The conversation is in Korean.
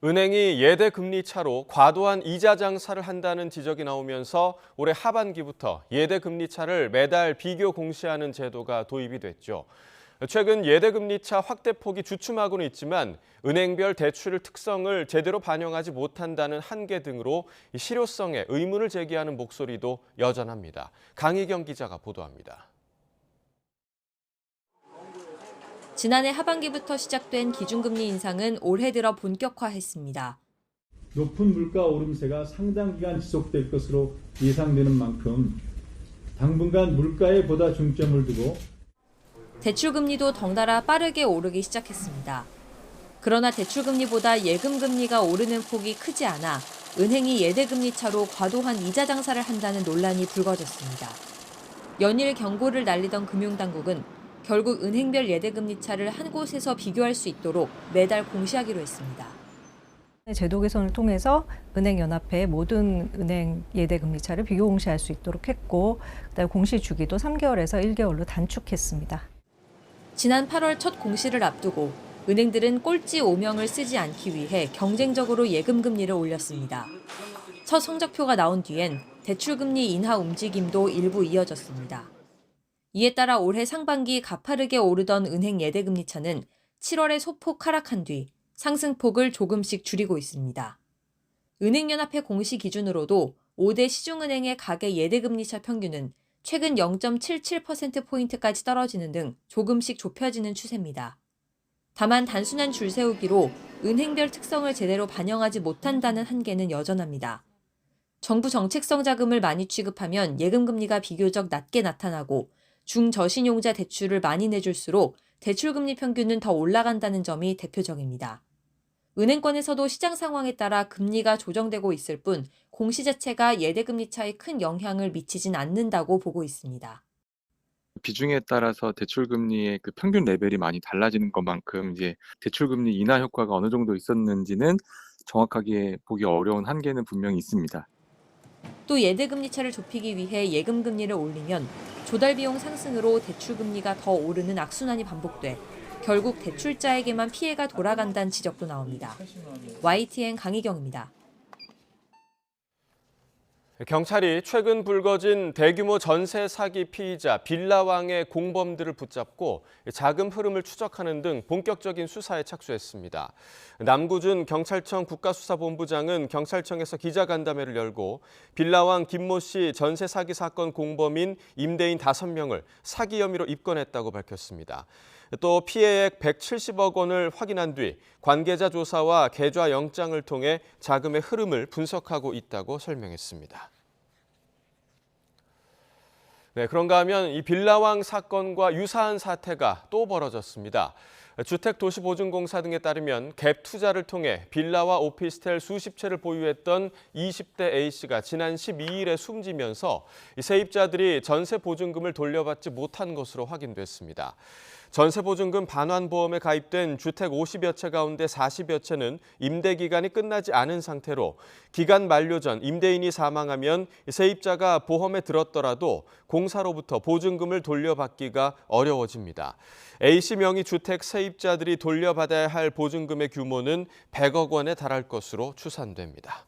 은행이 예대 금리 차로 과도한 이자 장사를 한다는 지적이 나오면서 올해 하반기부터 예대 금리 차를 매달 비교 공시하는 제도가 도입이 됐죠. 최근 예대 금리 차 확대폭이 주춤하고는 있지만 은행별 대출 특성을 제대로 반영하지 못한다는 한계 등으로 실효성에 의문을 제기하는 목소리도 여전합니다. 강희경 기자가 보도합니다. 지난해 하반기부터 시작된 기준금리 인상은 올해 들어 본격화했습니다. 높은 물가 오름세가 상당 기간 지속될 것으로 예상되는 만큼 당분간 물가에 보다 중점을 두고 대출금리도 덩달아 빠르게 오르기 시작했습니다. 그러나 대출금리보다 예금금리가 오르는 폭이 크지 않아 은행이 예대금리 차로 과도한 이자 장사를 한다는 논란이 불거졌습니다. 연일 경고를 날리던 금융당국은 결국 은행별 예대금리 차를 한 곳에서 비교할 수 있도록 매달 공시하기로 했습니다. 제도 개선을 통해서 은행연합회의 모든 은행 예대금리 차를 비교 공시할 수 있도록 했고, 그다음에 공시 주기도 3개월에서 1개월로 단축했습니다. 지난 8월 첫 공시를 앞두고 은행들은 꼴찌 오명을 쓰지 않기 위해 경쟁적으로 예금금리를 올렸습니다. 첫 성적표가 나온 뒤엔 대출금리 인하 움직임도 일부 이어졌습니다. 이에 따라 올해 상반기 가파르게 오르던 은행 예대금리 차는 7월에 소폭 하락한 뒤 상승폭을 조금씩 줄이고 있습니다. 은행연합회 공시 기준으로도 5대 시중은행의 가계 예대금리차 평균은 최근 0.77%포인트까지 떨어지는 등 조금씩 좁혀지는 추세입니다. 다만 단순한 줄 세우기로 은행별 특성을 제대로 반영하지 못한다는 한계는 여전합니다. 정부 정책성 자금을 많이 취급하면 예금금리가 비교적 낮게 나타나고 중저신용자 대출을 많이 내줄수록 대출금리 평균은 더 올라간다는 점이 대표적입니다. 은행권에서도 시장 상황에 따라 금리가 조정되고 있을 뿐 공시 자체가 예대금리 차에 큰 영향을 미치진 않는다고 보고 있습니다. 비중에 따라서 대출금리의 그 평균 레벨이 많이 달라지는 것만큼 이제 대출금리 인하 효과가 어느 정도 있었는지는 정확하게 보기 어려운 한계는 분명히 있습니다. 또 예대금리 차를 좁히기 위해 예금금리를 올리면 조달비용 상승으로 대출금리가 더 오르는 악순환이 반복돼 결국 대출자에게만 피해가 돌아간다는 지적도 나옵니다. YTN 강희경입니다. 경찰이 최근 불거진 대규모 전세 사기 피의자 빌라왕의 공범들을 붙잡고 자금 흐름을 추적하는 등 본격적인 수사에 착수했습니다. 남구준 경찰청 국가수사본부장은 경찰청에서 기자간담회를 열고 빌라왕 김모 씨 전세 사기 사건 공범인 임대인 5명을 사기 혐의로 입건했다고 밝혔습니다. 또 피해액 170억 원을 확인한 뒤 관계자 조사와 계좌 영장을 통해 자금의 흐름을 분석하고 있다고 설명했습니다. 네, 그런가 하면 이 빌라왕 사건과 유사한 사태가 또 벌어졌습니다. 주택도시보증공사 등에 따르면 갭 투자를 통해 빌라와 오피스텔 수십 채를 보유했던 20대 A씨가 지난 12일에 숨지면서 세입자들이 전세 보증금을 돌려받지 못한 것으로 확인됐습니다. 전세보증금 반환보험에 가입된 주택 50여 채 가운데 40여 채는 임대 기간이 끝나지 않은 상태로 기간 만료 전 임대인이 사망하면 세입자가 보험에 들었더라도 공사로부터 보증금을 돌려받기가 어려워집니다. A씨 명의 주택 세입자들이 돌려받아야 할 보증금의 규모는 100억 원에 달할 것으로 추산됩니다.